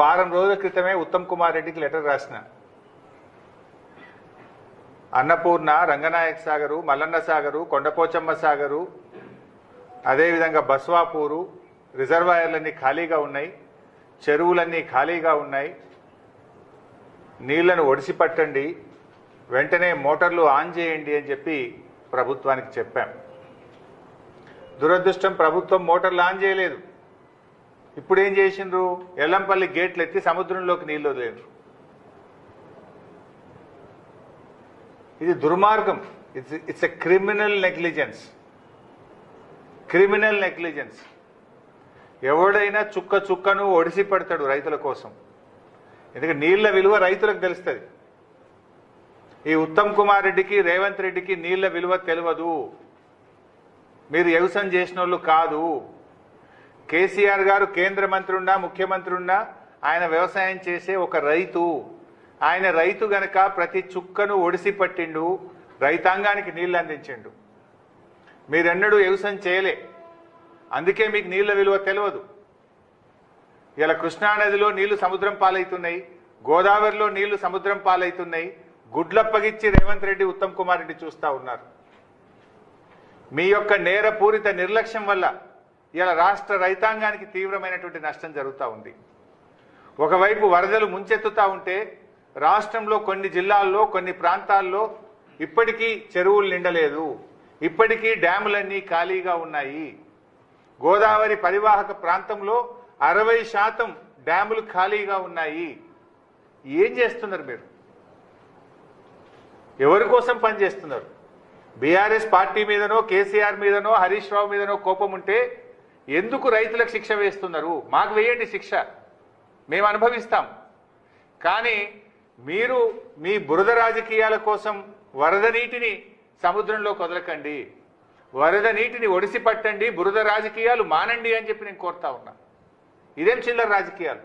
వారం రోజుల క్రితమే ఉత్తమ్ కుమార్ రెడ్డికి లెటర్ రాసిన. అన్నపూర్ణ, రంగనాయక సాగరు, మల్లన్న సాగరు, కొండపోచమ్మ సాగరు, అదేవిధంగా బస్వాపూరు రిజర్వాయర్లన్నీ ఖాళీగా ఉన్నాయి, చెరువులన్నీ ఖాళీగా ఉన్నాయి, నీళ్లను ఒడిసి పట్టండి, వెంటనే మోటార్లు ఆన్ చేయండి అని చెప్పి ప్రభుత్వానికి చెప్పాం. దురదృష్టం, ప్రభుత్వం మోటార్లు ఆన్ చేయలేదు. ఇప్పుడు ఏం చేసిండ్రు? ఎల్లంపల్లి గేట్లు ఎత్తి సముద్రంలోకి నీళ్లు వదిలేరు. ఇది దుర్మార్గం. It's a criminal negligence. Criminal negligence. ఎవడైనా చుక్క చుక్కను ఒడిసి పడతాడు రైతుల కోసం. ఎందుకంటే నీళ్ల విలువ రైతులకు తెలుస్తుంది. ఈ ఉత్తమ్ కుమార్ రెడ్డికి, రేవంత్ రెడ్డికి నీళ్ల విలువ తెలియదు. మీరు వ్యవసాయం చేసిన వాళ్ళు కాదు. కేసీఆర్ గారు కేంద్ర మంత్రి ఉన్నా, ముఖ్యమంత్రి ఉన్నా, ఆయన వ్యవసాయం చేసే ఒక రైతు. ఆయన రైతు గనక ప్రతి చుక్కను ఒడిసి పట్టిండు, రైతాంగానికి నీళ్లు అందించిండు. మీరెన్నడూ వ్యవసాయం చేయలే, అందుకే మీకు నీళ్ల విలువ తెలియదు. ఇలా కృష్ణానదిలో నీళ్లు సముద్రం పాలవుతున్నాయి, గోదావరిలో నీళ్లు సముద్రం పాలవుతున్నాయి. గుడ్లప్పగిచ్చి రేవంత్ రెడ్డి, ఉత్తమ్ కుమార్ రెడ్డి చూస్తూ ఉన్నారు. మీ యొక్క నేరపూరిత నిర్లక్ష్యం వల్ల ఇలా రాష్ట్ర రైతాంగానికి తీవ్రమైనటువంటి నష్టం జరుగుతూ ఉంది. ఒకవైపు వరదలు ముంచెత్తుతా ఉంటే రాష్ట్రంలో కొన్ని జిల్లాల్లో, కొన్ని ప్రాంతాల్లో ఇప్పటికీ చెరువులు నిండలేదు, ఇప్పటికీ డ్యాములన్నీ ఖాళీగా ఉన్నాయి. గోదావరి పరివాహక ప్రాంతంలో 60% డ్యాములు ఖాళీగా ఉన్నాయి. ఏం చేస్తున్నారు మీరు? ఎవరి కోసం పనిచేస్తున్నారు? బీఆర్ఎస్ పార్టీ మీదనో, కేసీఆర్ మీదనో, హరీష్ రావు మీదనో కోపం ఉంటే ఎందుకు రైతులకు శిక్ష వేస్తున్నారు? మాకు వేయండి శిక్ష, మేము అనుభవిస్తాం. కానీ మీరు మీ బురద రాజకీయాల కోసం వరద నీటిని సముద్రంలోకి వదలకండి, వరద నీటిని ఒడిసి పట్టండి, బురద రాజకీయాలు మానండి అని చెప్పి నేను కోరుతా ఉన్నా. ఇదేం చిల్లర రాజకీయాలు?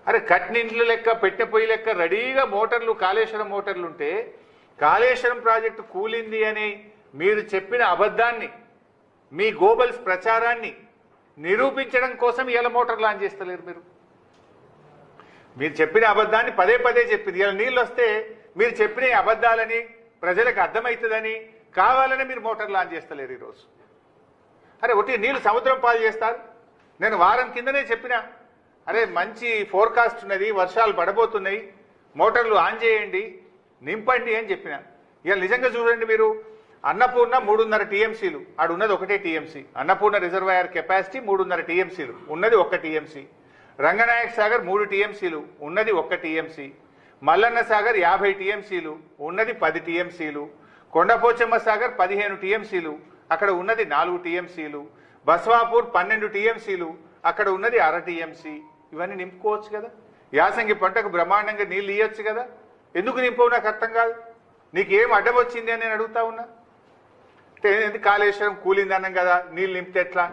అరే కట్నింట్ల లెక్క, పెట్టె పొయ్యి లెక్క రెడీగా మోటార్లు, కాళేశ్వరం మోటార్లు ఉంటే కాళేశ్వరం ప్రాజెక్టు కూలింది అని మీరు చెప్పిన అబద్ధాన్ని, మీ గోబల్స్ ప్రచారాన్ని నిరూపించడం కోసం ఇలా మోటార్లు ఆన్ చేస్తలేరు. మీరు చెప్పిన అబద్ధాన్ని పదే పదే చెప్పింది. ఇలా నీళ్ళు వస్తే మీరు చెప్పిన అబద్ధాలని ప్రజలకు అర్థమవుతుందని కావాలని మీరు మోటార్లు ఆన్ చేస్తలేరు ఈరోజు. అరే ఒకటి నీళ్ళు సముద్రం పాలు చేస్తారు. నేను వారం కిందనే చెప్పిన, అరే మంచి ఫోర్కాస్ట్ ఉన్నది, వర్షాలు పడబోతున్నాయి, మోటార్లు ఆన్ చేయండి, నింపండి అని చెప్పిన. ఇక నిజంగా చూడండి మీరు, అన్నపూర్ణ 3.5 టీఎంసీలు, ఆడు ఉన్నది 1 టీఎంసీ. అన్నపూర్ణ రిజర్వాయర్ కెపాసిటీ 3.5 టీఎంసీలు, ఉన్నది 1 టీఎంసీ. రంగనాయక సాగర్ 3 టీఎంసీలు, ఉన్నది 1 టీఎంసీ. మల్లన్న సాగర్ 50 టీఎంసీలు, ఉన్నది 10 టీఎంసీలు. కొండపోచమ్మ సాగర్ 15 టీఎంసీలు, అక్కడ ఉన్నది 4 టీఎంసీలు. బస్వాపూర్ 12 టీఎంసీలు, అక్కడ ఉన్నది 1/2 టీఎంసీ. ఇవన్నీ నింపుకోవచ్చు కదా. యాసంగి పంటకు బ్రహ్మాండంగా నీళ్ళు ఇవ్వచ్చు కదా. ఎందుకు నింపవు నాకు అర్థం కాదు. నీకేం అడ్డం వచ్చింది అని నేను అడుగుతా ఉన్నా. అంటే ఎందుకు కాళేశ్వరం కూలిందన్నాం కదా, నీళ్ళు నింపితే ఎట్లా?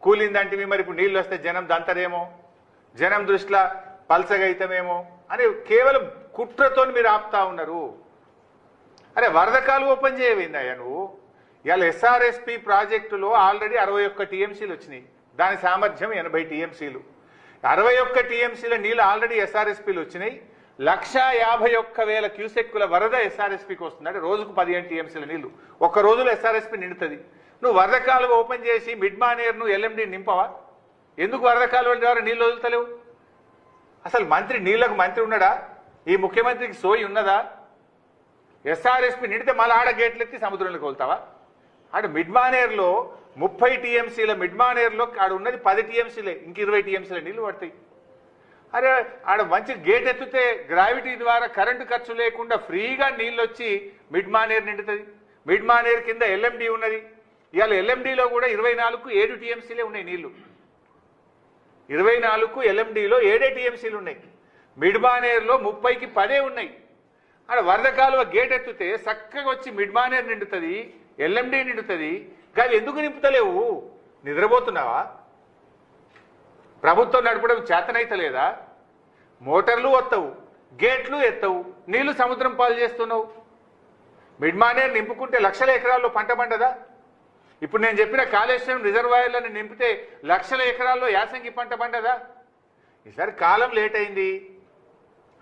కూలిందంటే మరి ఇప్పుడు నీళ్ళు వస్తే జనం దంతరేమో, జనం దృష్టిలో పల్సగైతమేమో అని కేవలం కుట్రతో మీరు ఆపుతా ఉన్నారు. అరే వరదకాలు ఓపెన్ చేయవేందయ్యా నువ్వు? ఇవాళ ఎస్ఆర్ఎస్పి ప్రాజెక్టులో ఆల్రెడీ 61 టీఎంసీలు వచ్చినాయి. దాని సామర్థ్యం 80 టీఎంసీలు. 61 టీఎంసీల నీళ్ళు ఆల్రెడీ ఎస్ఆర్ఎస్పీలు వచ్చినాయి. 151,000 క్యూసెక్కుల వరద ఎస్ఆర్ఎస్పీకి వస్తుంది. అంటే రోజుకు 15 టీఎంసీల నీళ్లు ఒక్క రోజులో ఎస్ఆర్ఎస్పీ నిండుతుంది. నువ్వు వరద కాలువ ఓపెన్ చేసి మిడ్ మానేర్ను ఎల్ఎండి నింపవా? ఎందుకు వరద కాలువల ద్వారా నీళ్ళు వదులుతలేవు? అసలు మంత్రి, నీళ్లకు మంత్రి ఉన్నాడా? ఈ ముఖ్యమంత్రికి సోయి ఉన్నదా? ఎస్ఆర్ఎస్పీ నిండితే మళ్ళీ ఆడ గేట్లు ఎత్తి సముద్రంలోకి వెళ్తావా? ఆడ మిడ్ మానేర్లో 30 టీఎంసీల మిడ్ మానేర్లో ఆడ ఉన్నది 10 టీఎంసీలే, ఇంక 20 టీఎంసీల నీళ్లు పడతాయి. అరే ఆడ మంచి గేట్ ఎత్తితే గ్రావిటీ ద్వారా కరెంటు ఖర్చు లేకుండా ఫ్రీగా నీళ్ళు వచ్చి మిడ్ మానేర్ నిండుతుంది. మిడ్ మానేర్ కింద ఎల్ఎండి ఉన్నది. ఇవాళ ఎల్ఎండిలో కూడా 24కు 7 టీఎంసీలే ఉన్నాయి నీళ్లు. 24కు ఎల్ఎండిలో 7 టీఎంసీలు ఉన్నాయి. మిడ్ మానేర్లో 30కి 10 ఉన్నాయి. ఆడ వరద కాలువ గేట్ ఎత్తితే చక్కగా వచ్చి మిడ్ మానేర్ నిండుతుంది, ఎల్ఎండి నిండుతుంది. కానీ ఎందుకు నింపుతలేవు? నిద్రపోతున్నావా? ప్రభుత్వం నడపడం చేతనైతలేదా? మోటార్లు వస్తావు, గేట్లు ఎత్తవు, నీళ్లు సముద్రం పాలు చేస్తున్నావు. మిడ్ మానేర్ నింపుకుంటే లక్షల ఎకరాల్లో పంట పండదా? ఇప్పుడు నేను చెప్పిన కాళేశ్వరం రిజర్వాయర్లను నింపితే లక్షల ఎకరాల్లో యాసంగి పంట పండదా? ఈసారి కాలం లేట్ అయింది,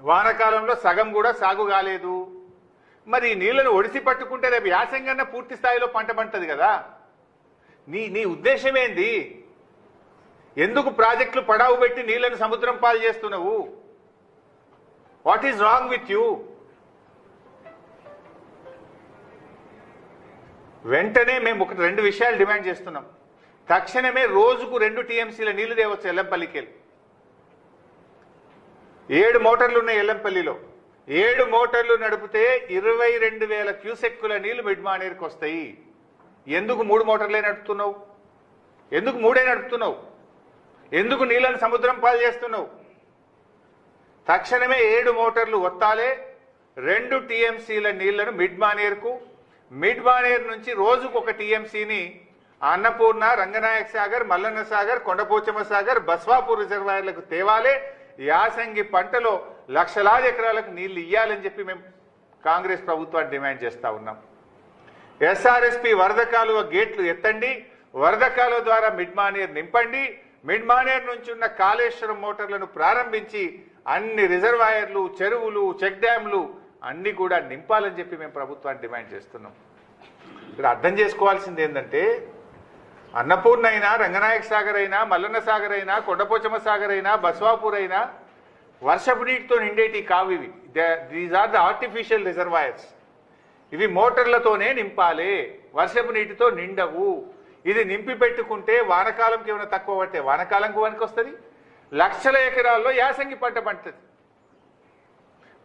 వానాకాలంలో సగం కూడా సాగు కాలేదు. మరి ఈ నీళ్లను ఒడిసి పట్టుకుంటే రేపు యాసంగన్న పూర్తి స్థాయిలో పంట పంటది కదా. నీ ఉద్దేశం ఏంది? ఎందుకు ప్రాజెక్టులు పడావు పెట్టి నీళ్లను సముద్రం పాలు చేస్తున్నావు? What is wrong with you? వెంటనే మేము రెండు విషయాలు డిమాండ్ చేస్తున్నాం. తక్షణమే రోజుకు 2 టీఎంసీల నీళ్లు తేవచ్చు ఎల్లంపల్లికి. 7 మోటార్లు ఉన్నాయి ఎల్లంపల్లిలో. 7 మోటార్లు నడిపితే 22,000 క్యూసెక్కుల నీళ్లు మిడ్ మానేరుకు వస్తాయి. ఎందుకు 3 మోటార్లే నడుపుతున్నావు? ఎందుకు 3 నడుపుతున్నావు? ఎందుకు నీళ్లను సముద్రం పాలు చేస్తున్నావు? తక్షణమే 7 మోటార్లు వత్తాలే, 2 టీఎంసీల నీళ్లను మిడ్ మానేరుకు, మిడ్ మానేరు నుంచి రోజుకు 1 టీఎంసీని అన్నపూర్ణ, రంగనాయక సాగర్, మల్లన్న సాగర్, కొండపోచమ్మ సాగర్, బస్వాపూర్ రిజర్వాయర్లకు తేవాలే. యాసంగి పంటలో లక్షలాది ఎకరాలకు నీళ్లు ఇయ్యాలని చెప్పి మేము కాంగ్రెస్ ప్రభుత్వాన్ని డిమాండ్ చేస్తా ఉన్నాం. ఎస్ఆర్ఎస్పి వరద కాలువ గేట్లు ఎత్తండి, వరద కాలువ ద్వారా మిడ్ మానేర్ నింపండి, మిడ్ మానేర్ నుంచి ఉన్న కాళేశ్వరం మోటార్లను ప్రారంభించి అన్ని రిజర్వాయర్లు, చెరువులు, చెక్ డ్యాంలు అన్ని కూడా నింపాలని చెప్పి మేము ప్రభుత్వాన్ని డిమాండ్ చేస్తున్నాం. ఇక్కడ అర్థం చేసుకోవాల్సింది ఏంటంటే, అన్నపూర్ణ అయినా, రంగనాయక సాగర్ అయినా, మల్లన్న సాగర్ అయినా, కొండపోచమ్మ సాగర్ అయినా, బస్వాపూర్ అయినా వర్షపు నీటితో నిండేటి కావు ఇవి. These are the artificial reservoirs. ఇవి మోటార్లతోనే నింపాలి, వర్షపు నీటితో నిండవు. ఇది నింపి పెట్టుకుంటే వానకాలంకి ఏమైనా తక్కువ పడితే వానకాలంకు వనికి వస్తుంది, లక్షల ఎకరాల్లో యాసంగి పంట పండుతుంది.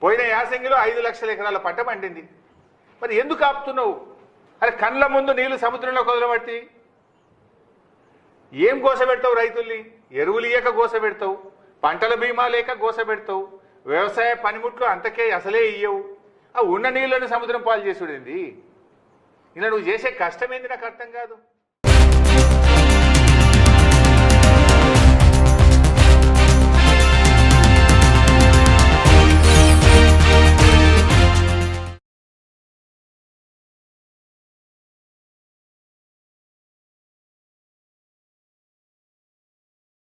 పోయిన యాసంగిలో 5 లక్షల ఎకరాల పంట పండింది. మరి ఎందుకు ఆపుతున్నావు? అరే కండ్ల ముందు నీళ్లు సముద్రంలో కుదరబట్టి ఏం గోసపెడతావు? రైతుల్ని ఎరువులు ఇయ్యక గోసపెడతావు, పంటల బీమా లేక గోసపెడతావు, వ్యవసాయ పనిముట్లు అంతకే అసలే ఇయ్యవు. ఆ ఉన్న నీళ్లను సముద్రం పాలు చేసుడేంది? ఇలా నువ్వు చేసే కష్టమేంది నాకు అర్థం కాదు.